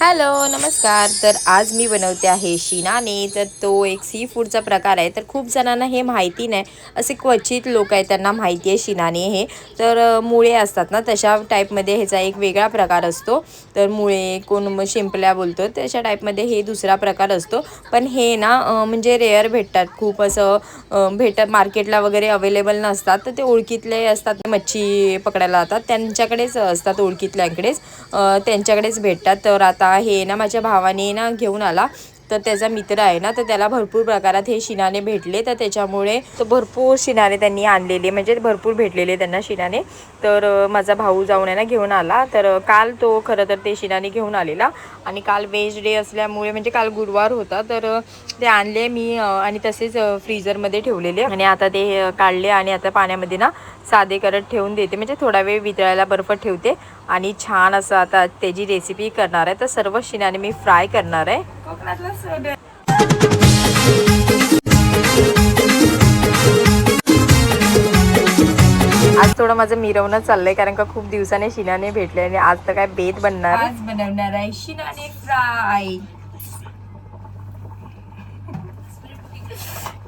Hello नमस्कार। तर आज मी बनवते आहे शिनाने। तर तो एक सी फूडचा प्रकार आहे। तर खूप जणांना हे माहिती नाही, असे क्वचित लोक आहेत त्यांना माहिती आहे शिनाने हे। तर मुळे असतात ना तशा टाईपमध्ये ह्याचा एक वेगळा प्रकार असतो। तर मुळे कोण शिंपल्या बोलतो तशा टाईपमध्ये हे दुसरा प्रकार असतो। पण हे ना म्हणजे रेअर भेटतात, खूप असं भेटत मार्केटला वगैरे अवेलेबल नसतात। तर ते ओळखीतले असतात, मच्छी पकडायला जातात त्यांच्याकडेच असतात, ओळखीतल्यांकडेच त्यांच्याकडेच भेटतात। तर आता हे ना माझ्या भावाने ना घेऊन आला, तर त्याचा मित्र आहे ना, तर त्याला भरपूर प्रकारात हे शिनाने भेटले। तर त्याच्यामुळे तो भरपूर शिनाने त्यांनी आणलेले, म्हणजे भरपूर भेटलेले त्यांना शिनाने। तर माझा भाऊ जाऊन आहे ना घेऊन आला। तर काल तो खरं तर ते शिनाने घेऊन आलेला, आणि काल वेज डे असल्यामुळे म्हणजे काल गुरुवार होता, तर ते आणले मी आणि तसेच फ्रीजरमध्ये ठेवलेले। आणि आता ते काढले आणि आता पाण्यामध्ये ना साधे करत ठेवून देते, म्हणजे थोडा वेळ वितळायला बर्फ ठेवते आणि छान असं आता त्याची रेसिपी करणार आहे। तर सर्व शिनाने मी फ्राय करणार आहे। आज थोडं माझं मिरवणं चाललंय, कारण का खूप दिवसाने शिनाने भेटले आणि आज तर काय बेत बनणार, आज बनवणार आहे शिनाने फ्राय।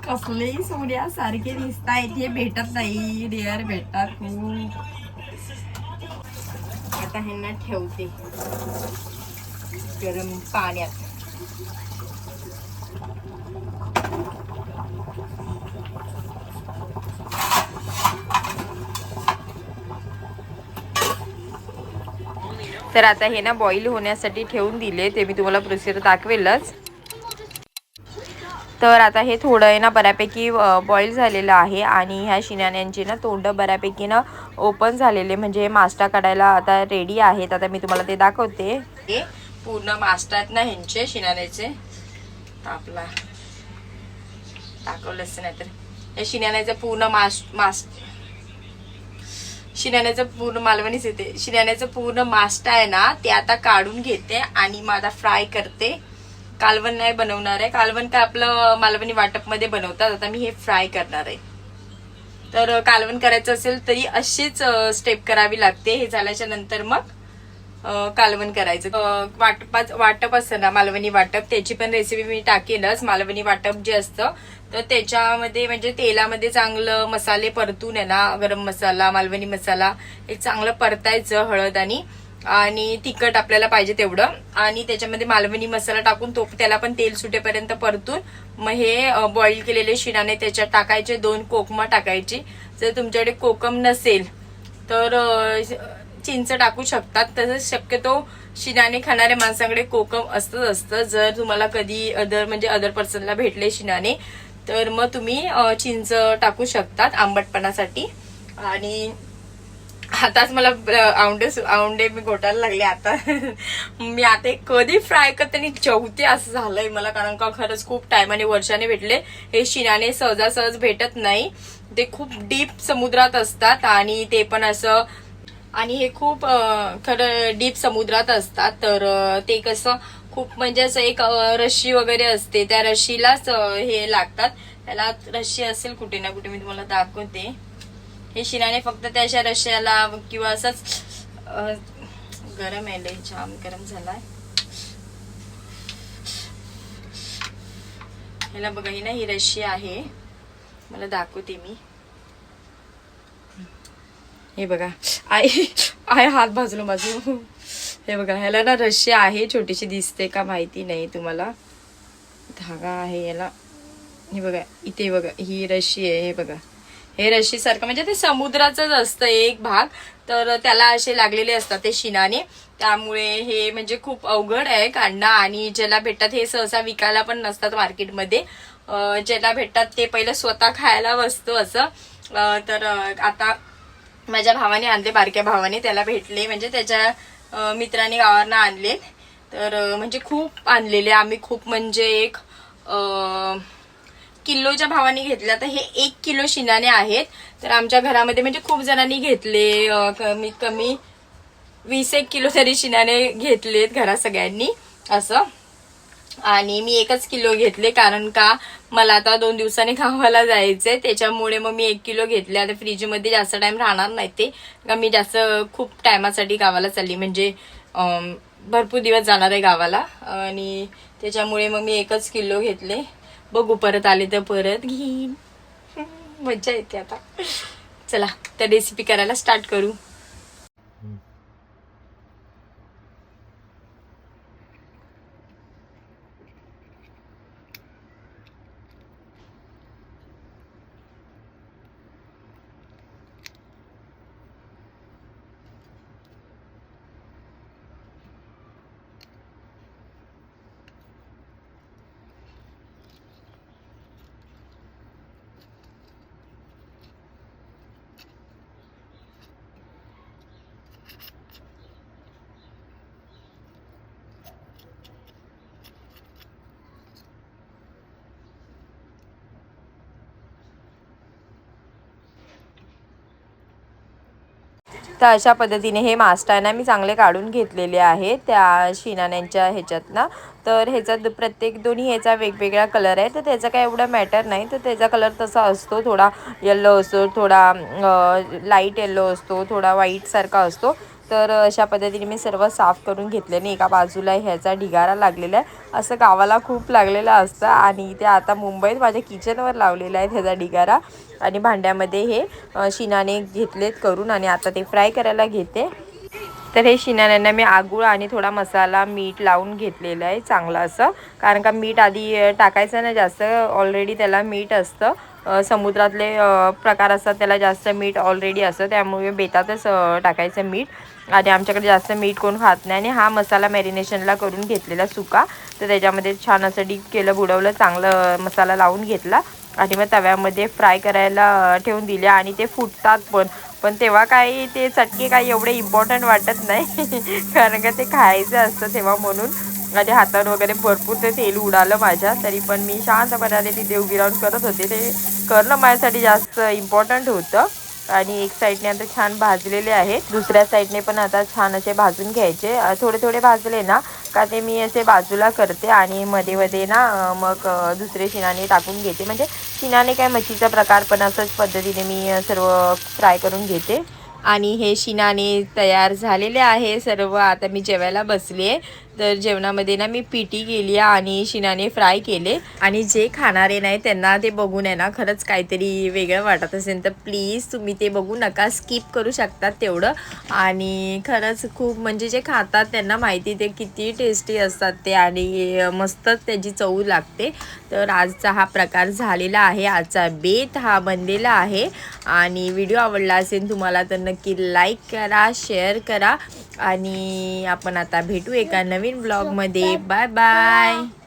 कसलेही सोन्यासारखे दिसतायत, हे भेटत नाही, रेअर भेटतात खूप। आता ह्यांना ठेवते गरम पाण्यात। तर आता हे ना बॉईल होण्यासाठी ठेवून दिले, ते मी तुम्हाला प्रोसिजर दाखवेलच। तर आता हे थोडं आहे ना बऱ्यापैकी बॉईल झालेलं आहे, आणि ह्या शिनाण्यांची ना तोंड बऱ्यापैकी ना ओपन झालेले, म्हणजे मास्टा काढायला आता रेडी आहेत। आता मी तुम्हाला ते दाखवते। हे पूर्ण मास्टात ना ह्यांचे शिनाण्याचे आपला दाखवलंच नाही, तर या शिनाण्याचं पूर्ण शिनाण्याचं पूर्ण मालवणीच येते, शिनाण्याचं पूर्ण मास्टा आहे ना ते आता काढून घेते आणि मग आता फ्राय करते। कालवण नाही बनवणार आहे, कालवण काय आपलं मालवणी वाटप मध्ये बनवतात, आता मी हे फ्राय करणार आहे। तर कालवण करायचं असेल तरी अशीच स्टेप करावी लागते। हे झाल्याच्या नंतर मग कालवण करायचं। वाटप असतं ना मालवणी वाटप, त्याची पण रेसिपी मी टाकेलच। मालवणी वाटप जे असतं तर त्याच्यामध्ये म्हणजे तेलामध्ये चांगलं मसाले परतून आहे ना, गरम मसाला, मालवणी मसाला हे चांगलं परतायचं, हळद आणि तिखट आपल्याला पाहिजे तेवढं, आणि त्याच्यामध्ये मालवणी मसाला टाकून तो त्याला पण तेल सुटेपर्यंत परतून मग हे बॉईल केलेले शिनाने त्याच्यात टाकायचे, 2 कोकमा टाकायची। जर तुमच्याकडे कोकम नसेल तर चिंच टाकू शकतात। तसंच शक्यतो शिनाने खाणाऱ्या माणसांकडे कोकम असतं। जर तुम्हाला कधी अदर पर्सनला भेटले शिनाने, तर मग तुम्ही चिंच टाकू शकतात आंबटपणासाठी। आणि आताच मला आवंडे मी घोटायला लागले आता मी आता कधी फ्राय करते आणि जेवते असं झालंय मला, कारण का खरंच खूप टायमाने वर्षाने भेटले हे शिनाने, सहजासहज भेटत नाही। ते खूप डीप समुद्रात असतात, आणि ते पण असं, आणि हे खूप खरं डीप समुद्रात असतात। तर ते कसं खूप म्हणजे असं एक रशी वगैरे असते, त्या रशीलाच हे लागतात। त्याला रशी असेल कुठे ना कुठे, मी तुम्हाला दाखवते। हे शिनाने फक्त त्याच्या रश्याला किंवा असंच गरम आहे, लय जाम गरम झालाय ह्याला बघा। ही ना ही रशी आहे, मला दाखवते मी। हे बघा, आय हात भाजलो माझं। हे बघा, ह्याला ना रशी आहे, छोटीशी दिसते का माहिती नाही तुम्हाला, धागा आहे याला। हे बघा इथे बघा, ही रशी आहे, हे बघा हे रशी सारखं, म्हणजे ते समुद्राचंच असतं एक भाग, तर त्याला असे लागलेले असतात ते शिनाने। त्यामुळे हे म्हणजे खूप अवघड आहे काढणं, आणि ज्याला भेटतात हे सहसा विकायला पण नसतात मार्केटमध्ये। ज्याला भेटतात ते पहिलं स्वतः खायला वस्तू असं। तर आता माझ्या भावाने आणले, बारक्या भावाने, त्याला भेटले म्हणजे त्याच्या मित्राने गावावरनं आणले। तर म्हणजे खूप आणलेले आम्ही, खूप म्हणजे एक किलोच्या भावाने घेतल्या। तर हे 1 किलो शिनाने आहेत। तर आमच्या घरामध्ये म्हणजे खूप जणांनी घेतले, कमीत कमी 20-1 किलो तरी शिनाने घेतलेत घरात सगळ्यांनी असं। आणि मी 1च किलो घेतले, कारण का मला आता 2 दिवसांनी गावाला जायचंय, त्याच्यामुळे मग मी 1 किलो घेतले। आता फ्रीजमध्ये जास्त टाइम राहणार नाही ते, का मी जास्त खूप टायमासाठी गावाला चालली, म्हणजे भरपूर दिवस जाणार आहे गावाला आणि त्याच्यामुळे मग मी 1 किलो घेतले. बघू परत आले तर परत घेईन. मज्जा येते आता. चला तर रेसिपी करायला स्टार्ट करू. तर अशा पद्धतीने हे मास्ट आहे ना मी चांगले काढून घेतलेले आहे त्या शिनाण्यांच्या ह्याच्यात ना. तर ह्याचा प्रत्येक दोन्ही ह्याचा वेगवेगळा कलर आहे. तर त्याचा काय एवढा मॅटर नाही. तर त्याचा कलर तसा असतो, थोडा येल्लो असतो, थोडा लाईट येल्लो असतो, थोडा व्हाईटसारखा असतो. तर अशा पद्धतीने मी सर्व साफ करून घेतल्याने एका बाजूला ह्याचा ढिगारा लागलेला आहे. असं गावाला खूप लागलेलं असतं आणि ते आता मुंबईत माझ्या किचनवर लावलेलं आहे ह्याचा ढिगारा. आणि भांड्यामध्ये हे शिनाने घेतलेत करून आणि आता ते फ्राय करायला घेते. तर हे शिनाण्यांना मी आगूळ आणि थोडा मसाला मीठ लावून घेतलेलं आहे चांगलं असं. कारण का मीठ आधी टाकायचं नाही जास्त, ऑलरेडी त्याला मीठ असतं. समुद्रातले प्रकार असतात त्याला जास्त मीठ ऑलरेडी असतं, त्यामुळे बेतातच टाकायचं मीठ. आणि आमच्याकडे जास्त मीठ कोण खात नाही. आणि हा मसाला मॅरिनेशनला करून घेतलेला सुका. तर त्याच्यामध्ये छान असं डीप केलं, बुडवलं, चांगलं मसाला लावून घेतला आणि मग तव्यामध्ये फ्राय करायला ठेवून दिले. आणि ते फुटतात पण तेव्हा काही ते चटके काही एवढे इम्पॉर्टंट वाटत नाही कारण का ते खायचं असतं तेव्हा म्हणून. माझ्या हातावर वगैरे भरपूर ते तेल उडालं माझ्या, तरी पण मी शांतपणाने ती देवगी राहून करत होते. ते करणं माझ्यासाठी जास्त इम्पॉर्टंट होतं. आणि एक साईडने आता छान भाजलेले आहेत, दुसऱ्या साईडने पण आता छान असे भाजून घ्यायचे. थोडे थोडे भाजले ना का ते मी असे बाजूला करते आणि मध्ये मध्ये ना मग दुसरे शिनाने टाकून घेते. म्हणजे शिनाने काय मच्छीचा प्रकार पण असंच पद्धतीने मी सर्व फ्राय करून घेते. आणि हे शिनाने तयार झालेले आहे सर्व. आता मी जेवायला बसले आहे. तर जेवणामध्ये ना मी पिठी केली आणि शिनाने फ्राय केले. आणि जे खाणारे नाही त्यांना ते बघून आहे ना खरंच काहीतरी वेगळं वाटत असेल तर प्लीज तुम्ही ते बघू नका, स्किप करू शकतात तेवढं. आणि खरंच खूप म्हणजे जे खातात त्यांना माहिती ते किती टेस्टी असतात ते आणि मस्तच त्याची चव लागते. तर आजचा हा प्रकार झालेला आहे, आजचा बेत हा बनलेला आहे. आणि व्हिडिओ आवडला असेल तुम्हाला तर नक्की लाईक करा, शेअर करा. आणि आपण आता भेटू एका नवीन ब्लॉगमध्ये. Bye bye.